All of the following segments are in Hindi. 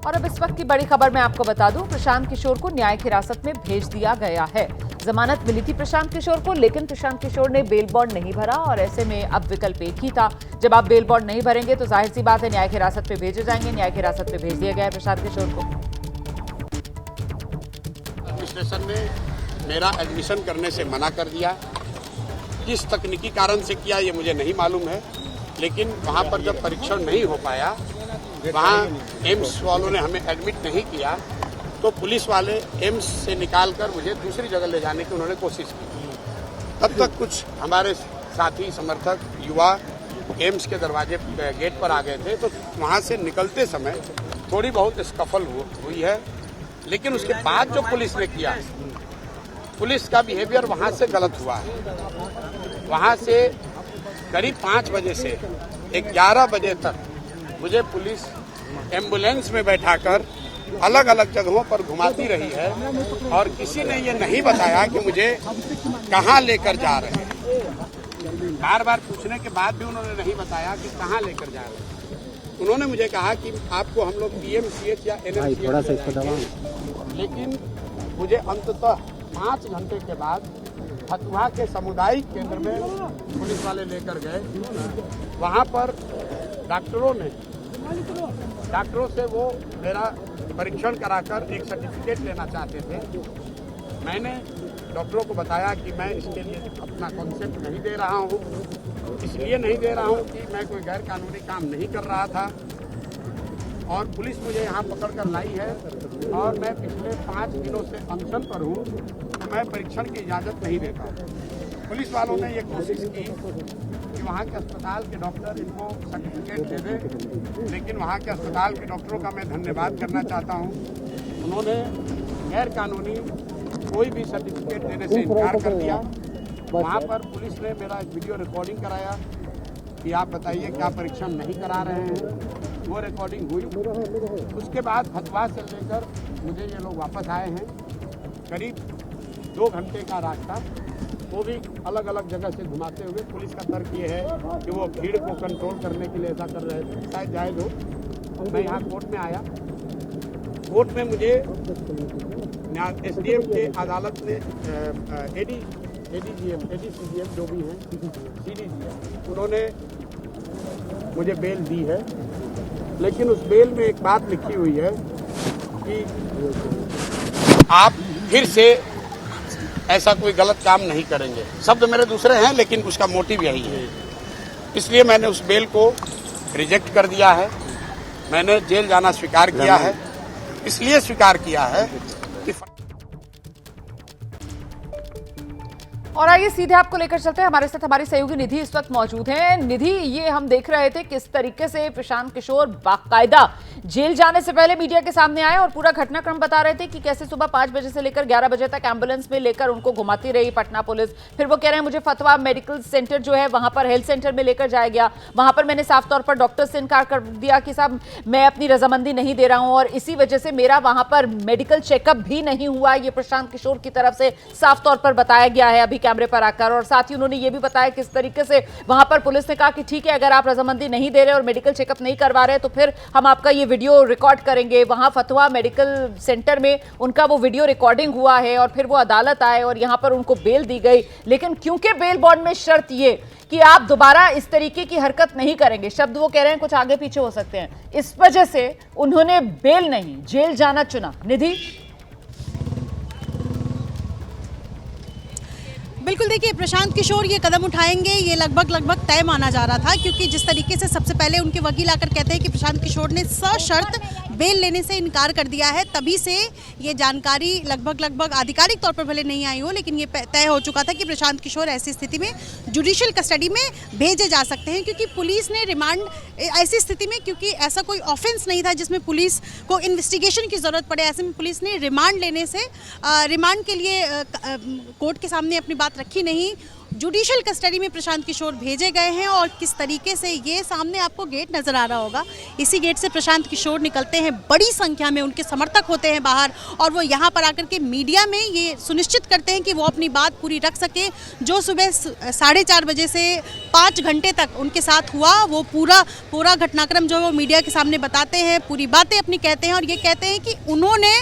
और अब इस वक्त की बड़ी खबर मैं आपको बता दूं, प्रशांत किशोर को न्यायिक हिरासत में भेज दिया गया है। जमानत मिली थी प्रशांत किशोर को, लेकिन प्रशांत किशोर ने बेल बॉन्ड नहीं भरा और ऐसे में अब विकल्प एक ही था। जब आप बेल बॉन्ड नहीं भरेंगे तो जाहिर सी बात है न्यायिक हिरासत में भेजे जाएंगे। न्यायिक हिरासत में भेज दिया गया है प्रशांत किशोर को। एडमिनिस्ट्रेशन ने मेरा एडमिशन करने से मना कर दिया। किस तकनीकी कारण से किया ये मुझे नहीं मालूम है, लेकिन वहाँ पर जब परीक्षण नहीं हो पाया, वहाँ एम्स वालों ने हमें एडमिट नहीं किया, तो पुलिस वाले एम्स से निकालकर मुझे दूसरी जगह ले जाने की उन्होंने कोशिश की। तब तक कुछ हमारे साथी समर्थक युवा एम्स के दरवाजे गेट पर आ गए थे, तो वहाँ से निकलते समय थोड़ी बहुत स्कफल हुई है। लेकिन उसके बाद जो पुलिस ने किया, पुलिस का बिहेवियर वहाँ से गलत हुआ है। वहाँ से करीब 5 बजे से 11 बजे तक मुझे पुलिस एम्बुलेंस में बैठाकर अलग अलग जगहों पर घुमाती रही है और किसी ने ये नहीं बताया कि मुझे कहाँ लेकर जा रहे हैं। बार बार पूछने के बाद भी उन्होंने नहीं बताया कि कहाँ लेकर जा रहे हैं। उन्होंने मुझे कहा कि आपको हम लोग पीएमसीएच या एनएमसीएच, लेकिन मुझे अंततः 5 घंटे के बाद फतुहा के सामुदायिक केंद्र में पुलिस वाले लेकर गए। वहाँ पर डॉक्टरों से वो मेरा परीक्षण कराकर एक सर्टिफिकेट लेना चाहते थे। मैंने डॉक्टरों को बताया कि मैं इसके लिए अपना कॉन्सेप्ट नहीं दे रहा हूँ, इसलिए नहीं दे रहा हूँ कि मैं कोई गैर कानूनी काम नहीं कर रहा था और पुलिस मुझे यहाँ पकड़ कर लाई है और मैं पिछले 5 दिनों से अनशन पर हूँ, तो मैं परीक्षण की इजाज़त नहीं देता। पुलिस वालों ने ये कोशिश की कि वहाँ के अस्पताल के डॉक्टर इनको सर्टिफिकेट दे दें, लेकिन वहाँ के अस्पताल के डॉक्टरों का मैं धन्यवाद करना चाहता हूँ। उन्होंने गैर कानूनी कोई भी सर्टिफिकेट देने से इनकार कर दिया। वहाँ पर पुलिस ने मेरा एक वीडियो रिकॉर्डिंग कराया कि आप बताइए क्या परीक्षण नहीं करा रहे हैं। वो रिकॉर्डिंग हुई। उसके बाद फतवा से लेकर मुझे ये लोग वापस आए हैं। करीब 2 घंटे का रास्ता, वो भी अलग अलग जगह से घुमाते हुए। पुलिस का तर्क ये है कि वो भीड़ को कंट्रोल करने के लिए ऐसा कर रहे थे, शायद जायज़ हो। मैं यहाँ कोर्ट में आया। कोर्ट में मुझे एसडीएम के अदालत ने एडीसीजीएम जो भी हैं, सीडीजीएम, उन्होंने मुझे बेल दी है। लेकिन उस बेल में एक बात लिखी हुई है कि आप फिर से ऐसा कोई गलत काम नहीं करेंगे। शब्द मेरे दूसरे हैं, लेकिन उसका मोटिव यही है। इसलिए मैंने उस बेल को रिजेक्ट कर दिया है। मैंने जेल जाना स्वीकार किया है। इसलिए स्वीकार किया है कि और आइए सीधे आपको लेकर चलते हैं। हमारे साथ हमारी सहयोगी निधि इस वक्त मौजूद हैं। निधि, ये हम देख रहे थे किस तरीके से प्रशांत किशोर बाकायदा जेल जाने से पहले मीडिया के सामने आए और पूरा घटनाक्रम बता रहे थे कि कैसे सुबह 5 बजे से लेकर 11 बजे तक एम्बुलेंस में लेकर उनको घुमाती रही पटना पुलिस। फिर वो कह रहे हैं मुझे फतवा मेडिकल सेंटर जो है वहां पर हेल्थ सेंटर में लेकर जाया गया। वहां पर मैंने साफ तौर पर डॉक्टर से इनकार कर दिया कि साहब मैं अपनी रजामंदी नहीं दे रहा हूं और इसी वजह से मेरा वहां पर मेडिकल चेकअप भी नहीं हुआ। ये प्रशांत किशोर की तरफ से साफ तौर पर बताया गया है अभी कैमरे पर आकर। और साथ ही उन्होंने ये भी बताया किस तरीके से वहां पर पुलिस ने कहा कि ठीक है, अगर आप रजामंदी नहीं दे रहे और मेडिकल चेकअप नहीं करवा रहे तो फिर हम आपका ये वीडियो रिकॉर्ड करेंगे। वहां फतवा मेडिकल सेंटर में उनका वो वीडियो रिकॉर्डिंग हुआ है और फिर वो अदालत आए और यहां पर उनको बेल दी गई। लेकिन क्योंकि बेल बॉन्ड में शर्त ये कि आप दोबारा इस तरीके की हरकत नहीं करेंगे, शब्द वो कह रहे हैं कुछ आगे पीछे हो सकते हैं, इस वजह से उन्होंने बेल नहीं जेल जाना चुना। निधि, बिल्कुल, देखिए प्रशांत किशोर ये कदम उठाएंगे ये लगभग तय माना जा रहा था, क्योंकि जिस तरीके से सबसे पहले उनके वकील आकर कहते हैं कि प्रशांत किशोर ने सशर्त बेल लेने से इनकार कर दिया है, तभी से ये जानकारी लगभग आधिकारिक तौर पर भले नहीं आई हो, लेकिन ये तय हो चुका था कि प्रशांत किशोर ऐसी स्थिति में जुडिशियल कस्टडी में भेजे जा सकते हैं। क्योंकि पुलिस ने रिमांड ऐसी स्थिति में, क्योंकि ऐसा कोई ऑफेंस नहीं था जिसमें पुलिस को इन्वेस्टिगेशन की ज़रूरत पड़े, ऐसे में पुलिस ने रिमांड लेने से रिमांड के लिए कोर्ट के सामने अपनी बात रखी नहीं। जुडिशियल कस्टडी में प्रशांत किशोर भेजे गए हैं और किस तरीके से ये सामने आपको गेट नज़र आ रहा होगा, इसी गेट से प्रशांत किशोर निकलते हैं, बड़ी संख्या में उनके समर्थक होते हैं बाहर, और वो यहाँ पर आकर के मीडिया में ये सुनिश्चित करते हैं कि वो अपनी बात पूरी रख सके। जो सुबह 4:30 बजे से 5 घंटे तक उनके साथ हुआ, वो पूरा घटनाक्रम जो है वो मीडिया के सामने बताते हैं, पूरी बातें अपनी कहते हैं, और ये कहते हैं कि उन्होंने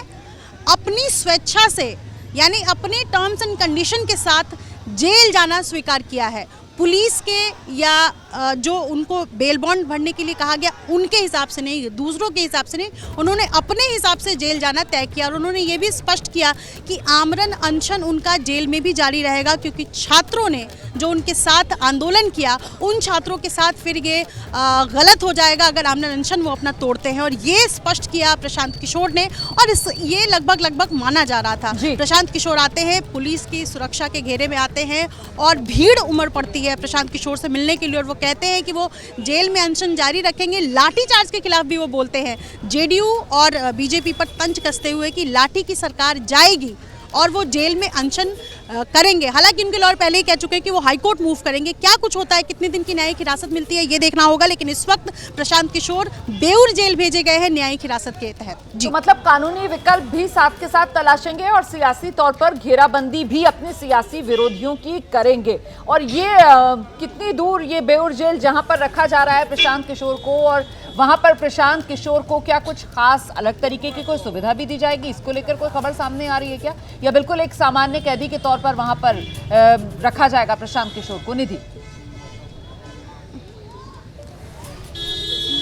अपनी स्वेच्छा से, यानी अपने टर्म्स एंड कंडीशन के साथ जेल जाना स्वीकार किया है। पुलिस के या जो उनको बेल बॉन्ड भरने के लिए कहा गया उनके हिसाब से नहीं, दूसरों के हिसाब से नहीं, उन्होंने अपने हिसाब से जेल जाना तय किया। और उन्होंने ये भी स्पष्ट किया कि आमरण अनशन उनका जेल में भी जारी रहेगा, क्योंकि छात्रों ने जो उनके साथ आंदोलन किया, उन छात्रों के साथ फिर ये गलत हो जाएगा अगर आमरण अनशन वो अपना तोड़ते हैं। और ये स्पष्ट किया प्रशांत किशोर ने, और ये लगभग माना जा रहा था। प्रशांत किशोर आते हैं, पुलिस की सुरक्षा के घेरे में आते हैं, और भीड़ उमड़ पड़ती है प्रशांत किशोर से मिलने के लिए, और वो कहते हैं कि वो जेल में अनशन जारी रखेंगे। लाठीचार्ज के खिलाफ भी वो बोलते हैं, जेडीयू और बीजेपी पर तंज कसते हुए कि लाठी की सरकार जाएगी और वो जेल में अनशन करेंगे। हालांकि उनके लॉयर पहले ही कह चुके हैं कि वो हाईकोर्ट मूव करेंगे। क्या कुछ होता है, कितने दिन की न्यायिक हिरासत मिलती है, ये देखना होगा। लेकिन इस वक्त प्रशांत किशोर बेउर जेल भेजे गए हैं न्यायिक हिरासत के तहत। जी, तो मतलब कानूनी विकल्प भी साथ के साथ तलाशेंगे और सियासी तौर पर घेराबंदी भी अपने सियासी विरोधियों की करेंगे। और ये कितनी दूर ये बेउर जेल जहां पर रखा जा रहा है प्रशांत किशोर को, और वहां पर प्रशांत किशोर को क्या कुछ खास अलग तरीके की कोई सुविधा भी दी जाएगी, इसको लेकर कोई खबर सामने आ रही है क्या, या बिल्कुल एक सामान्य कैदी के तौर पर वहां पर रखा जाएगा प्रशांत किशोर को? निधि,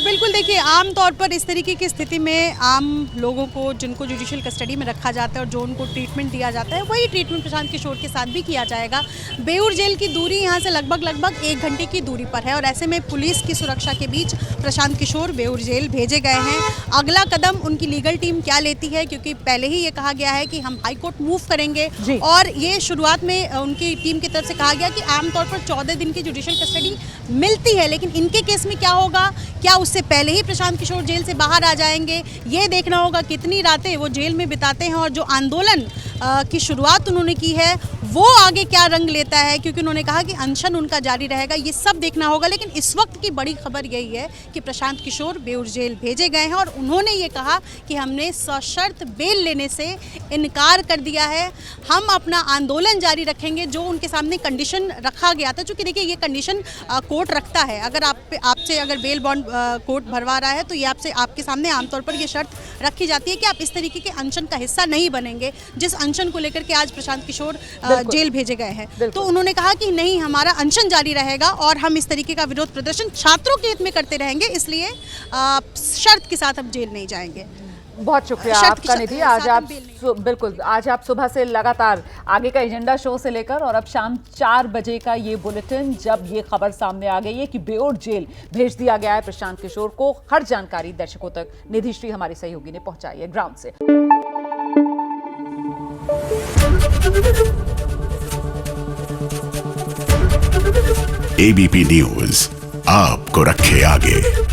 बिल्कुल देखिए, आमतौर पर इस तरीके की स्थिति में आम लोगों को जिनको जुडिशियल कस्टडी में रखा जाता है और जो उनको ट्रीटमेंट दिया जाता है, वही ट्रीटमेंट प्रशांत किशोर के साथ भी किया जाएगा। बेउर जेल की दूरी यहाँ से लगभग 1 घंटे की दूरी पर है, और ऐसे में पुलिस की सुरक्षा के बीच प्रशांत किशोर बेउर जेल भेजे गए हैं। अगला कदम उनकी लीगल टीम क्या लेती है, क्योंकि पहले ही ये कहा गया है कि हम हाईकोर्ट मूव करेंगे, और ये शुरुआत में उनकी टीम की तरफ से कहा गया कि आमतौर पर 14 दिन की जुडिशियल कस्टडी मिलती है। लेकिन इनके केस में क्या होगा, क्या उससे पहले ही प्रशांत किशोर जेल से बाहर आ जाएंगे, ये देखना होगा। कितनी रातें वो जेल में बिताते हैं, और जो आंदोलन की शुरुआत उन्होंने की है वो आगे क्या रंग लेता है, क्योंकि उन्होंने कहा कि अनशन उनका जारी रहेगा, ये सब देखना होगा। लेकिन इस वक्त की बड़ी खबर यही है कि प्रशांत किशोर बेउर जेल भेजे गए हैं, और उन्होंने ये कहा कि हमने सशर्त बेल लेने से इनकार कर दिया है, हम अपना आंदोलन जारी रखेंगे। जो उनके सामने कंडीशन रखा गया था, चूँकि देखिए ये कंडीशन कोर्ट रखता है, अगर आपसे अगर बेल बॉन्ड कोर्ट भरवा रहा है तो ये आपके सामने आमतौर पर ये शर्त रखी जाती है कि आप इस तरीके के अनशन का हिस्सा नहीं बनेंगे, जिस अनशन को लेकर के आज प्रशांत किशोर जेल भेजे गए हैं। तो उन्होंने कहा कि नहीं, हमारा अनशन जारी रहेगा और हम इस तरीके का विरोध प्रदर्शन छात्रों के हित में करते रहेंगे, इसलिए शर्त के साथ हम जेल नहीं जाएंगे। बहुत शुक्रिया आपका निधि। आज आप बिल्कुल आज आप सुबह से लगातार आगे का एजेंडा शो से लेकर और अब शाम 4 बजे का ये बुलेटिन, जब ये खबर सामने आ गई है कि बेउर जेल भेज दिया गया है प्रशांत किशोर को, हर जानकारी दर्शकों तक निधि श्री हमारी सहयोगी ने पहुंचाई है ग्राउंड से। एबीपी न्यूज आपको रखे आगे।